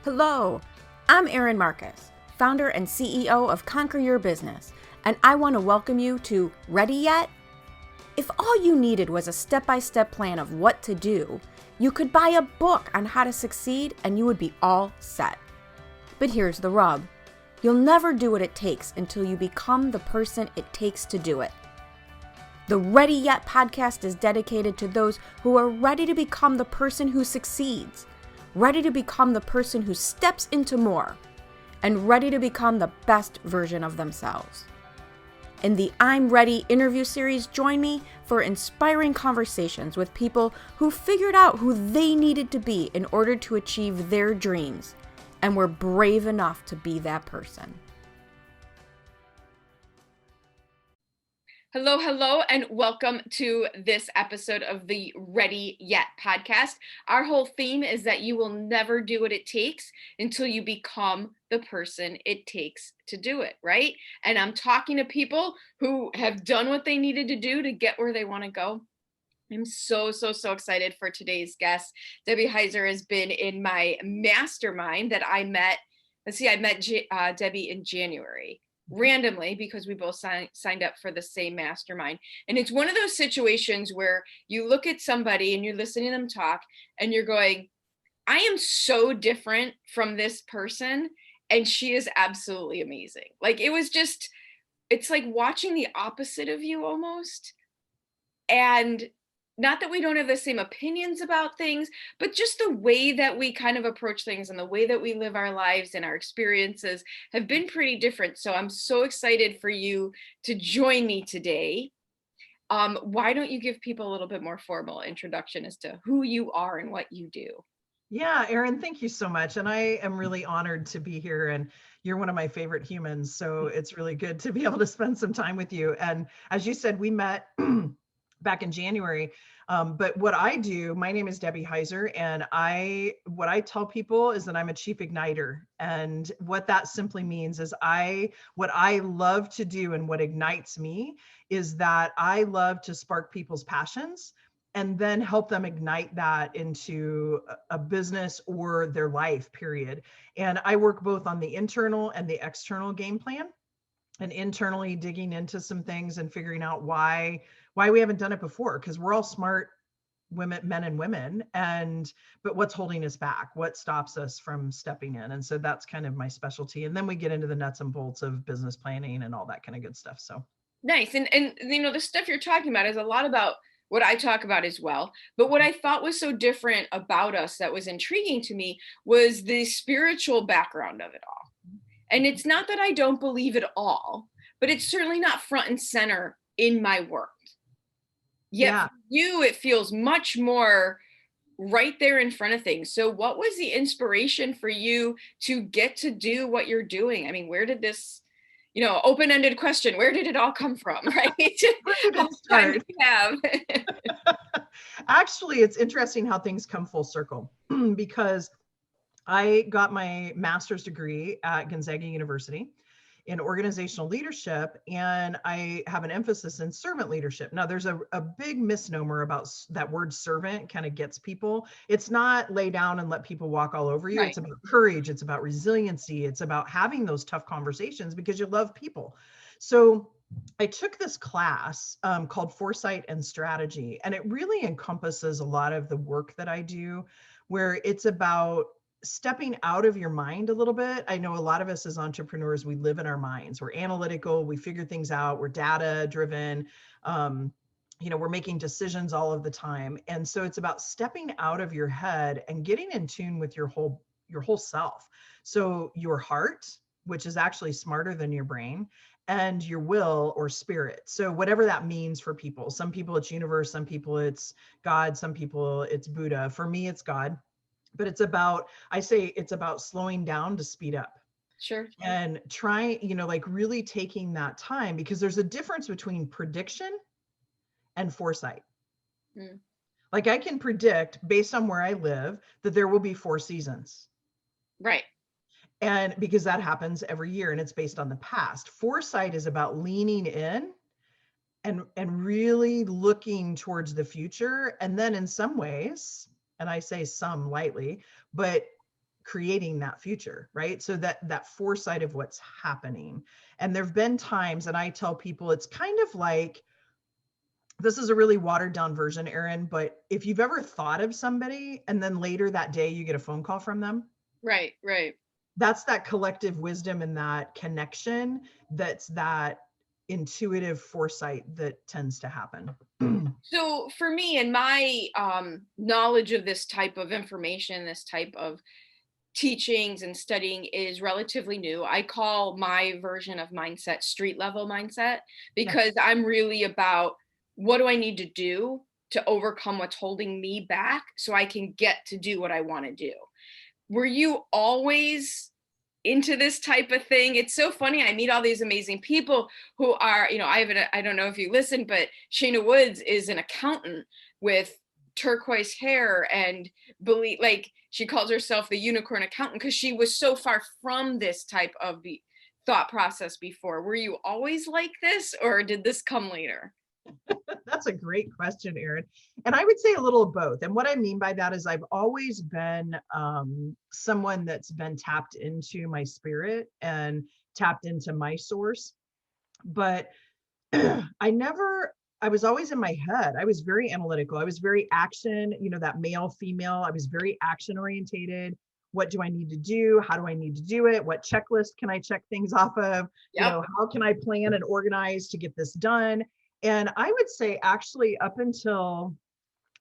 Hello, I'm Erin Marcus, founder and CEO of Conquer Your Business, and I want to welcome you to Ready Yet? If all you needed was a step-by-step plan of what to do, you could buy a book on how to succeed and you would be all set. But here's the rub. You'll never do what it takes until you become the person it takes to do it. The Ready Yet podcast is dedicated to those who are ready to become the person who succeeds, ready to become the person who steps into more, and ready to become the best version of themselves. In the I'm Ready interview series, join me for inspiring conversations with people who figured out who they needed to be in order to achieve their dreams and were brave enough to be that person. Hello, and welcome to this episode of the Ready Yet podcast. Our whole theme is that you will never do what it takes until you become the person it takes to do it, right? And I'm talking to people who have done what they needed to do to get where they want to go. I'm so excited for today's guest. Debbie Heiser has been in my mastermind that I met. I met Debbie in January. Randomly, because we both signed up for the same mastermind. And it's one of those situations where you look at somebody and you're listening to them talk and you're going, I am so different from this person, and she is absolutely amazing. Like, it's like watching the opposite of you almost. And not that we don't have the same opinions about things, but just the way that we kind of approach things and the way that we live our lives and our experiences have been pretty different. So I'm so excited for you to join me today. Why don't you give people a little bit more formal introduction as to who you are and what you do? Yeah, Erin, thank you so much. And I am really honored to be here. And you're one of my favorite humans. So it's really good to be able to spend some time with you. And as you said, we met back in January. But what I do, my name is Debbie Heiser, and what I tell people is that I'm a chief igniter. And what that simply means is what I love to do and what ignites me is that I love to spark people's passions and then help them ignite that into a business or their life, period. And I work both on the internal and the external game plan, and internally digging into some things and figuring out why we haven't done it before, because we're all smart women, men and women, but what's holding us back, what stops us from stepping in. And so that's kind of my specialty. And then we get into the nuts and bolts of business planning and all that kind of good stuff. So nice. And you know, the stuff you're talking about is a lot about what I talk about as well. But what I thought was so different about us that was intriguing to me was the spiritual background of it all. And it's not that I don't believe it all, but it's certainly not front and center in my work. Yet yeah. for you, it feels much more right there in front of things. So what was the inspiration for you to get to do what you're doing? I mean, where did this, open-ended question, where did it all come from, right? Where did it start? Actually, it's interesting how things come full circle because I got my master's degree at Gonzaga University in organizational leadership, and I have an emphasis in servant leadership. Now, there's a big misnomer about that word servant kind of gets people. It's not lay down and let people walk all over you. Right. It's about courage. It's about resiliency. It's about having those tough conversations because you love people. So I took this class called Foresight and Strategy, and it really encompasses a lot of the work that I do, where it's about stepping out of your mind a little bit. I know a lot of us as entrepreneurs, we live in our minds. We're analytical, we figure things out, we're data driven, we're making decisions all of the time. And so it's about stepping out of your head and getting in tune with your whole self. So your heart, which is actually smarter than your brain, and your will or spirit. So whatever that means for people. Some people it's universe, some people it's God, some people it's Buddha. For me, it's God. But it's about slowing down to speed up. Sure. And trying, really taking that time, because there's a difference between prediction and foresight. Like, I can predict based on where I live that there will be 4 seasons. Right. And because that happens every year and it's based on the past. Foresight is about leaning in and really looking towards the future. And then in some ways, and I say some lightly, but creating that future, right? So that foresight of what's happening. And there've been times, and I tell people it's kind of like, this is a really watered down version, Erin, but if you've ever thought of somebody and then later that day you get a phone call from them, Right, right. that's that collective wisdom and that connection, that's that intuitive foresight that tends to happen. So for me and my knowledge of this type of information, this type of teachings and studying is relatively new. I call my version of mindset street level mindset, Yeah. because I'm really about what do I need to do to overcome what's holding me back so I can get to do what I want to do. Were you always into this type of thing? It's so funny. I meet all these amazing people who are, I don't know if you listen, but Shayna Woods is an accountant with turquoise hair and believe, like, she calls herself the unicorn accountant because she was so far from this type of the thought process before. Were you always like this, or did this come later? That's a great question, Erin. And I would say a little of both. And what I mean by that is I've always been someone that's been tapped into my spirit and tapped into my source. But I was always in my head. I was very analytical. I was very action, that male, female. I was very action orientated. What do I need to do? How do I need to do it? What checklist can I check things off of? Yep. How can I plan and organize to get this done? And I would say actually up until,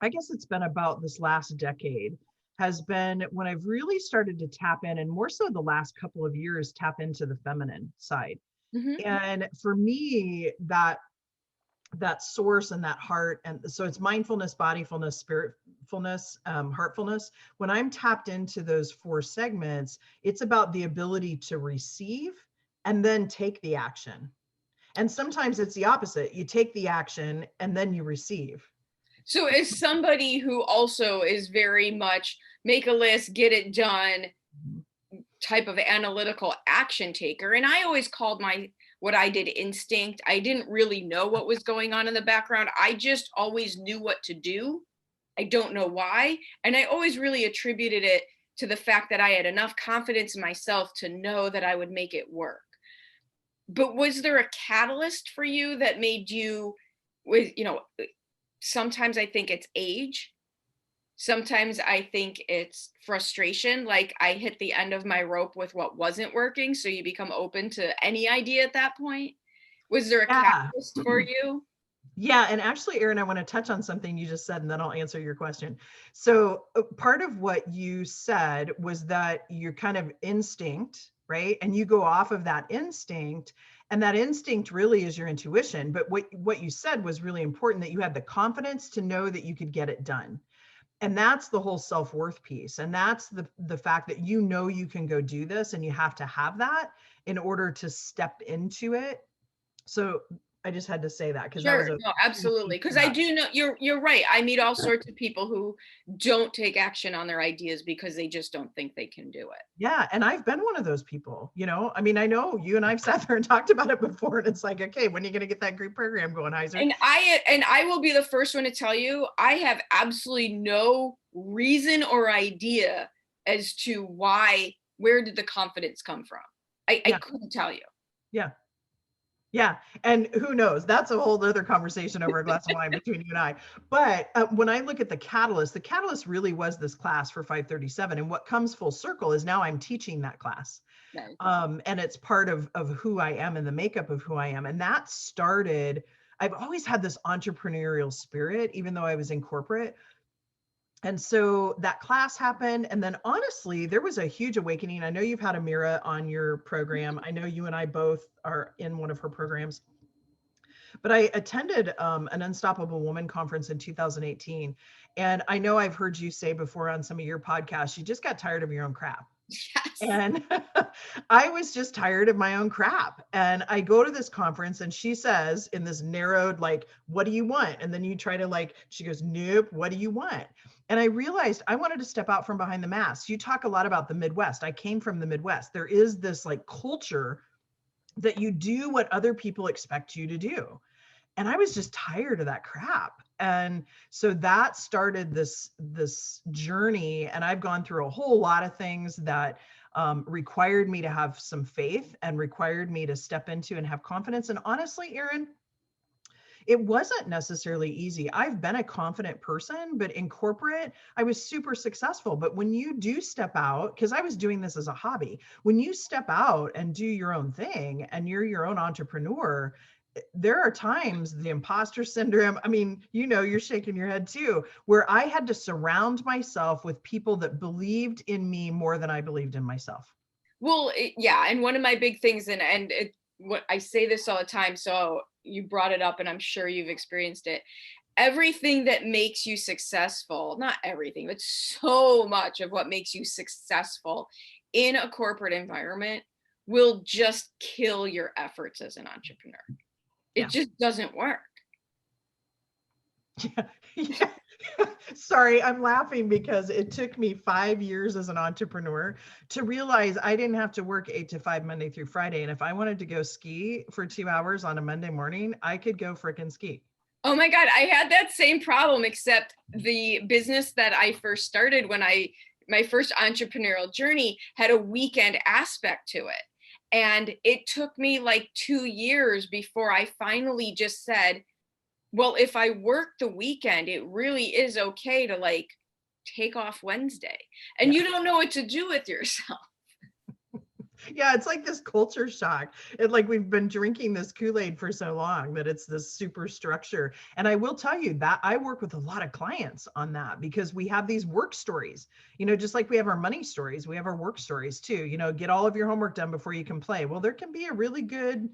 I guess it's been about this last decade, has been when I've really started to tap in, and more so the last couple of years, tap into the feminine side. Mm-hmm. And for me, that source and that heart, and so it's mindfulness, bodyfulness, spiritfulness, heartfulness. When I'm tapped into those four segments, it's about the ability to receive and then take the action. And sometimes it's the opposite. You take the action and then you receive. So as somebody who also is very much make a list, get it done type of analytical action taker, and I always called my what I did instinct. I didn't really know what was going on in the background. I just always knew what to do. I don't know why. And I always really attributed it to the fact that I had enough confidence in myself to know that I would make it work. But was there a catalyst for you that made you, with, sometimes I think it's age. Sometimes I think it's frustration. Like I hit the end of my rope with what wasn't working. So you become open to any idea at that point. Was there a Yeah. catalyst for you? Yeah. And actually, Erin, I want to touch on something you just said, and then I'll answer your question. So, part of what you said was that you're kind of instinct, right? And you go off of that instinct, and that instinct really is your intuition. But what you said was really important, that you had the confidence to know that you could get it done. And that's the whole self-worth piece. And that's the fact that you can go do this, and you have to have that in order to step into it. So I just had to say that because that was Sure. a No, huge absolutely. piece Because of I that. do know you're right. I meet all sorts of people who don't take action on their ideas because they just don't think they can do it. Yeah. And I've been one of those people, I mean, I know you and I've sat there and talked about it before, and it's like, okay, when are you going to get that great program going, Heiser? And I will be the first one to tell you, I have absolutely no reason or idea as to where did the confidence come from. I Yeah. couldn't tell you. Yeah. Yeah. And who knows? That's a whole other conversation over a glass of wine between you and I. But when I look at the catalyst really was this class for 537. And what comes full circle is now I'm teaching that class. Right. And it's part of who I am and the makeup of who I am. And that started, I've always had this entrepreneurial spirit, even though I was in corporate. And so that class happened. And then honestly, there was a huge awakening. I know you've had Amira on your program. I know you and I both are in one of her programs. But I attended an Unstoppable Woman conference in 2018. And I know I've heard you say before on some of your podcasts, you just got tired of your own crap. Yes. And I was just tired of my own crap. And I go to this conference, and she says in this narrowed, like, what do you want? And then you try to, like, she goes, nope, what do you want? And I realized I wanted to step out from behind the mask. You talk a lot about the Midwest. I came from the Midwest. There is this like culture that you do what other people expect you to do. And I was just tired of that crap. And so that started this journey, and I've gone through a whole lot of things that required me to have some faith and required me to step into and have confidence. And honestly, Erin, it wasn't necessarily easy. I've been a confident person, but in corporate, I was super successful. But when you do step out, because I was doing this as a hobby, when you step out and do your own thing and you're your own entrepreneur, there are times the imposter syndrome, I mean, you're shaking your head too, where I had to surround myself with people that believed in me more than I believed in myself. Well, yeah, and one of my big things, what I say this all the time, so you brought it up, and I'm sure you've experienced it. Everything that makes you successful, not everything, but so much of what makes you successful in a corporate environment will just kill your efforts as an entrepreneur. It Yeah. just doesn't work. Yeah. Yeah. Sorry, I'm laughing because it took me 5 years as an entrepreneur to realize I didn't have to work 8 to 5 Monday through Friday. And if I wanted to go ski for 2 hours on a Monday morning, I could go frickin' ski. Oh my God, I had that same problem, except the business that I first started my first entrepreneurial journey had a weekend aspect to it. And it took me like 2 years before I finally just said, well, if I work the weekend, it really is okay to like take off Wednesday. And Yeah. you don't know what to do with yourself. Yeah, it's like this culture shock. Like we've been drinking this Kool-Aid for so long that it's this super structure. And I will tell you that I work with a lot of clients on that because we have these work stories, just like we have our money stories, we have our work stories too. Get all of your homework done before you can play. Well, there can be a really good,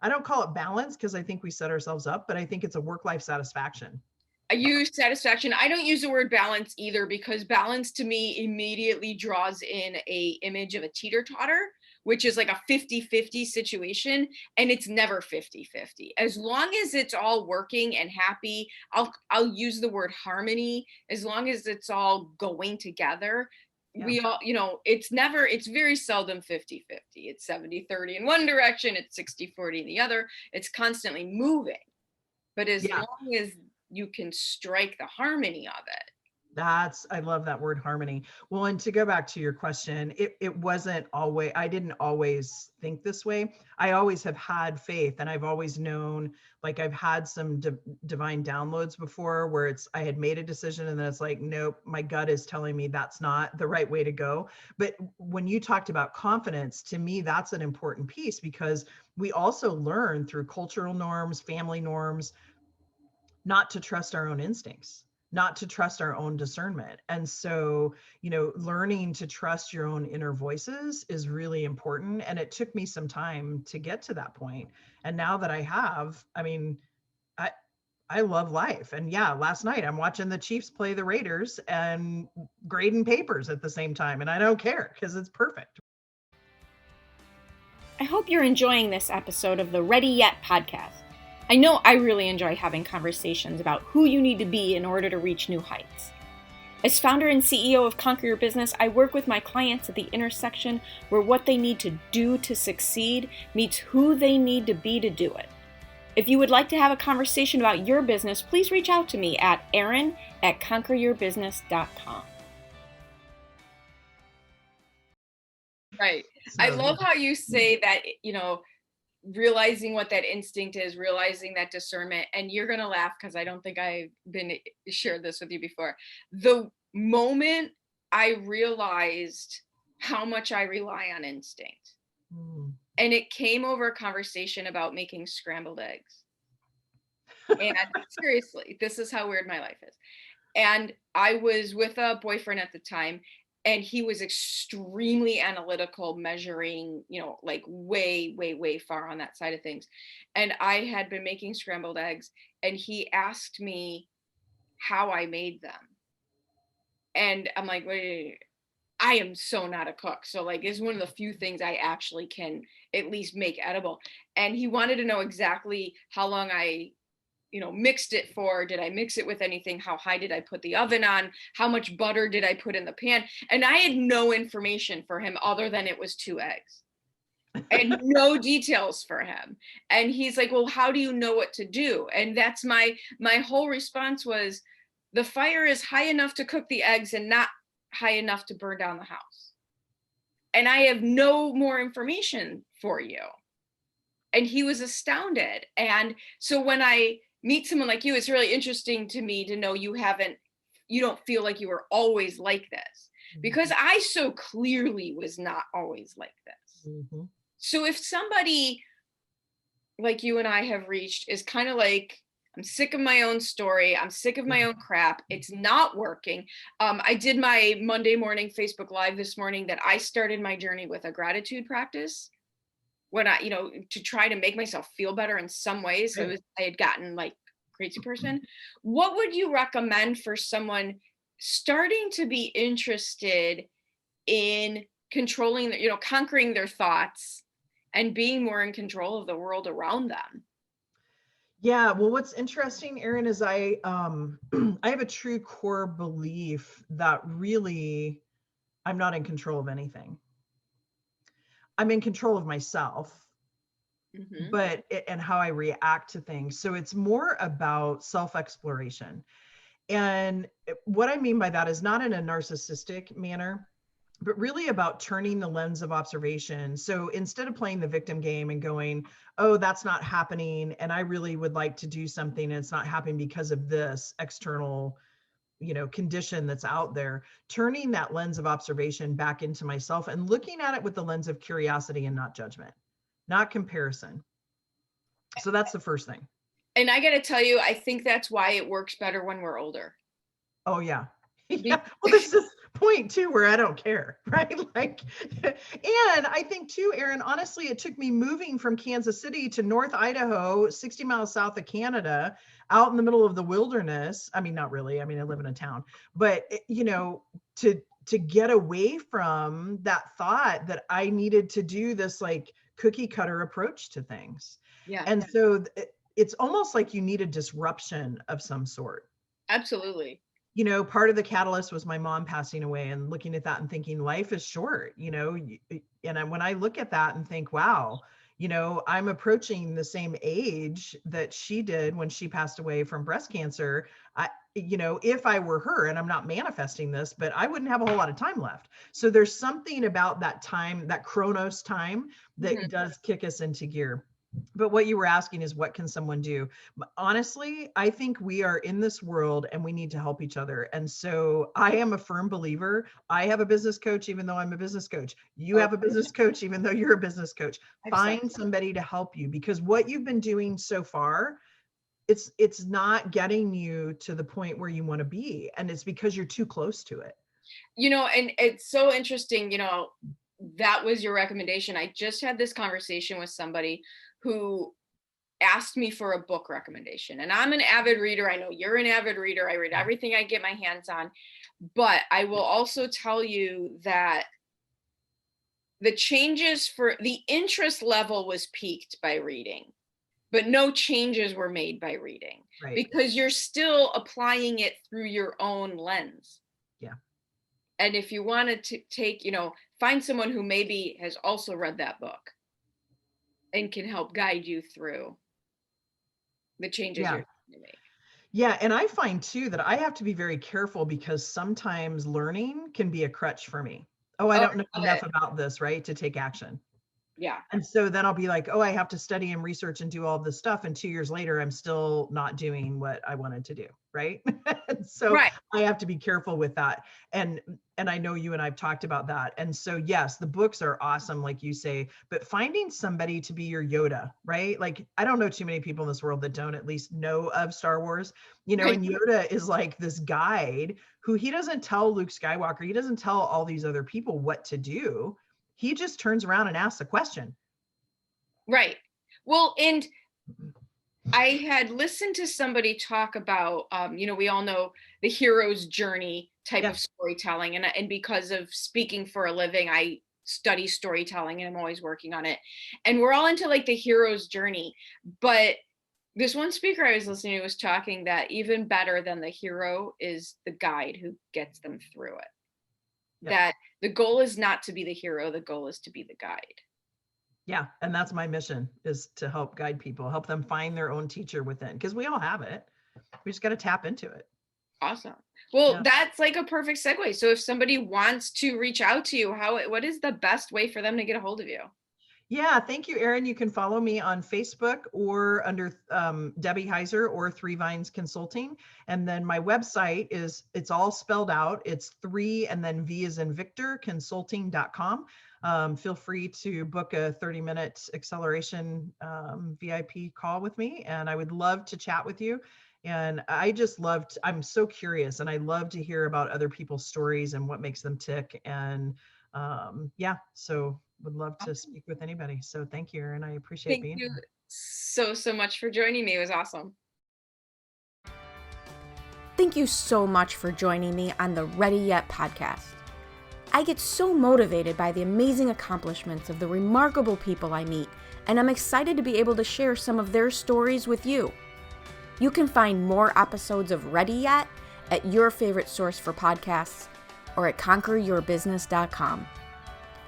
I don't call it balance because I think we set ourselves up, but I think it's a work-life satisfaction. I use satisfaction. I don't use the word balance either, because balance to me immediately draws in a image of a teeter-totter, which is like a 50-50 situation, and it's never 50-50. As long as it's all working and happy, I'll use the word harmony. As long as it's all going together, Yeah. we all, it's very seldom 50-50. It's 70-30 in one direction, it's 60-40 in the other. It's constantly moving. But as Yeah. long as you can strike the harmony of it. I love that word harmony. Well, and to go back to your question, it wasn't always, I didn't always think this way. I always have had faith, and I've always known, like I've had some divine downloads before where I had made a decision and then it's like, nope, my gut is telling me that's not the right way to go. But when you talked about confidence, to me, that's an important piece because we also learn through cultural norms, family norms, not to trust our own instincts, not to trust our own discernment. And so, learning to trust your own inner voices is really important. And it took me some time to get to that point. And now that I have, I mean, I, I love life. And yeah, last night I'm watching the Chiefs play the Raiders and grading papers at the same time. And I don't care because it's perfect. I hope you're enjoying this episode of the Ready Yet podcast. I know I really enjoy having conversations about who you need to be in order to reach new heights. As founder and CEO of Conquer Your Business, I work with my clients at the intersection where what they need to do to succeed meets who they need to be to do it. If you would like to have a conversation about your business, please reach out to me at erin@conqueryourbusiness.com. Right. So, I love how you say that, realizing what that instinct is, realizing that discernment, and you're going to laugh because I don't think I've been shared this with you before. The moment I realized how much I rely on instinct, and it came over a conversation about making scrambled eggs. And seriously, this is how weird my life is. And I was with a boyfriend at the time, and he was extremely analytical, measuring, like way, way, way far on that side of things. And I had been making scrambled eggs, and he asked me how I made them. And I'm like, wait, I am so not a cook. So like, it's one of the few things I actually can at least make edible. And he wanted to know exactly how long I mixed it for. Did I mix it with anything? How high did I put the oven on? How much butter did I put in the pan? And I had no information for him other than it was 2 eggs. and no details for him. And he's like, well, how do you know what to do? And that's my whole response was, the fire is high enough to cook the eggs and not high enough to burn down the house. And I have no more information for you. And he was astounded. And so when I meet someone like you, it's really interesting to me to know you don't feel like you were always like this, because I so clearly was not always like this. Mm-hmm. So if somebody like you and I have reached is kind of like, I'm sick of my own story, I'm sick of my own crap, it's not working. I did my Monday morning Facebook Live this morning that I started my journey with a gratitude practice when I, to try to make myself feel better in some ways. Right. I had gotten like crazy person. What would you recommend for someone starting to be interested in controlling, conquering their thoughts and being more in control of the world around them? Yeah, well, what's interesting, Erin, is I I have a true core belief that really I'm not in control of anything. I'm in control of myself, Mm-hmm. but and how I react to things. So it's more about self-exploration. And what I mean by that is not in a narcissistic manner, but really about turning the lens of observation. So instead of playing the victim game and going, oh, that's not happening, and I really would like to do something, and it's not happening because of this external, condition that's out there, turning that lens of observation back into myself and looking at it with the lens of curiosity and not judgment, not comparison. So that's the first thing. And I got to tell you, I think that's why it works better when we're older. Oh, yeah. Yeah. Well, there's this point too where I don't care, right? Like, and I think too, Erin, honestly, it took me moving from Kansas City to North Idaho, 60 miles south of Canada, out in the middle of the wilderness. I mean, not really. I mean, I live in a town, but to get away from that thought that I needed to do this like cookie cutter approach to things. Yeah. And so it's almost like you need a disruption of some sort. Absolutely. Part of the catalyst was my mom passing away, and looking at that and thinking life is short, and when I look at that and think, wow, I'm approaching the same age that she did when she passed away from breast cancer. If I were her, and I'm not manifesting this, but I wouldn't have a whole lot of time left. So there's something about that time, that Chronos time, that Mm-hmm. does kick us into gear. But what you were asking is, what can someone do? Honestly, I think we are in this world and we need to help each other. And so I am a firm believer. I have a business coach, even though I'm a business coach. You have a business coach, even though you're a business coach. Find somebody to help you, because what you've been doing so far, it's not getting you to the point where you want to be. And it's because you're too close to it. And it's so interesting, that was your recommendation. I just had this conversation with somebody who asked me for a book recommendation. And I'm an avid reader. I know you're an avid reader. I read everything I get my hands on. But I will also tell you that the changes for the interest level was peaked by reading, but no changes were made by reading, Right. because you're still applying it through your own lens. Yeah. And if you wanted to take, find someone who maybe has also read that book and can help guide you through the changes you're trying to make. Yeah. And I find too that I have to be very careful, because sometimes learning can be a crutch for me. Oh, I don't know enough about this, right, to take action. Yeah. And so then I'll be like, oh, I have to study and research and do all this stuff. And 2 years later, I'm still not doing what I wanted to do. Right. So Right. I have to be careful with that. And I know you and I've talked about that. And so, yes, the books are awesome, like you say, but finding somebody to be your Yoda, right? Like, I don't know too many people in this world that don't at least know of Star Wars, Right. and Yoda is like this guide who, he doesn't tell Luke Skywalker, he doesn't tell all these other people what to do. He just turns around and asks a question. Right. Well, and I had listened to somebody talk about, we all know the hero's journey type of storytelling. And because of speaking for a living, I study storytelling and I'm always working on it. And we're all into like the hero's journey. But this one speaker I was listening to was talking that even better than the hero is the guide who gets them through it. That the goal is not to be the hero, the goal is to be the guide. Yeah. And that's my mission, is to help guide people, help them find their own teacher within, because we all have it. We just got to tap into it. Awesome. Well, Yeah. that's like a perfect segue. So if somebody wants to reach out to you, what is the best way for them to get a hold of you? Yeah, thank you, Erin. You can follow me on Facebook or under Debbie Heiser or Three Vines Consulting. And then my website it's all spelled out. It's 3 and then V as in Victor, consulting.com. Feel free to book a 30-minute acceleration VIP call with me. And I would love to chat with you. And I'm so curious, and I love to hear about other people's stories and what makes them tick. And so would love to speak with anybody. So thank you, Erin. I appreciate Thank being you here. so much for joining me. It was awesome. Thank you so much for joining me on the Ready Yet podcast. I get so motivated by the amazing accomplishments of the remarkable people I meet, and I'm excited to be able to share some of their stories with you. You can find more episodes of Ready Yet at your favorite source for podcasts or at conqueryourbusiness.com.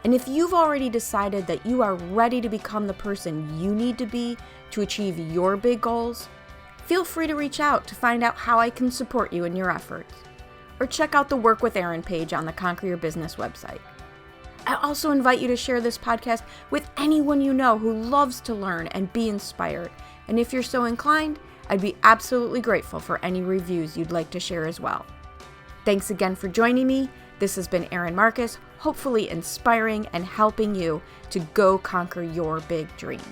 And if you've already decided that you are ready to become the person you need to be to achieve your big goals, feel free to reach out to find out how I can support you in your efforts. Or check out the Work with Erin page on the Conquer Your Business website. I also invite you to share this podcast with anyone you know who loves to learn and be inspired. And if you're so inclined, I'd be absolutely grateful for any reviews you'd like to share as well. Thanks again for joining me. This has been Erin Marcus, hopefully inspiring and helping you to go conquer your big dreams.